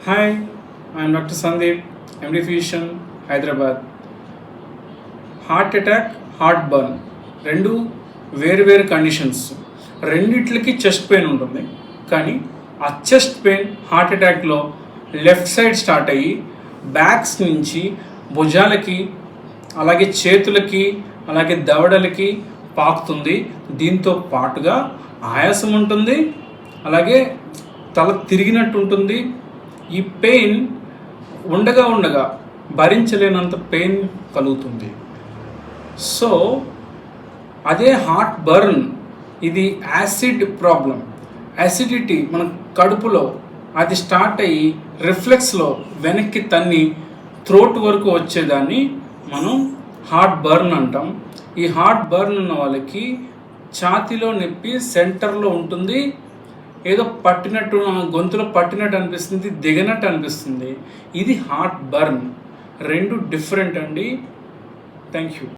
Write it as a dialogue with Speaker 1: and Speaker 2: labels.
Speaker 1: Hi, I am Dr. Sandeep, MD Physician, Hyderabad. Heart attack, heartburn రెండు వేరు conditions. రెండిట్లకి chest pain ఉంటుంది. కానీ ఆ చెస్ట్ పెయిన్ హార్ట్ అటాక్లో లెఫ్ట్ సైడ్ స్టార్ట్ అయ్యి బ్యాక్స్ నుంచి భుజాలకి, అలాగే చేతులకి, అలాగే దవడలకి పాకుతుంది. దీంతో పాటుగా ఆయాసం ఉంటుంది, అలాగే తల తిరిగినట్టు ఉంటుంది. ఈ పెయిన్ ఉండగా భరించలేనంత పెయిన్ కలుగుతుంది. సో అదే హార్ట్ బర్న్, ఇది యాసిడ్ ప్రాబ్లం. యాసిడిటీ మన కడుపులో అది స్టార్ట్ అయ్యి రిఫ్లెక్స్లో వెనక్కి తన్ని థ్రోట్ వరకు వచ్చేదాన్ని మనం హార్ట్ బర్న్ అంటాం. ఈ హార్ట్ బర్న్ ఉన్న వాళ్ళకి ఛాతీలో నొప్పి సెంటర్లో ఉంటుంది. ఏదో పట్టినట్టు, గొంతులో పట్టినట్టు అనిపిస్తుంది, దిగనట్టు అనిపిస్తుంది. ఇది హార్ట్ బర్న్. రెండు డిఫరెంట్ అండి. Thank you.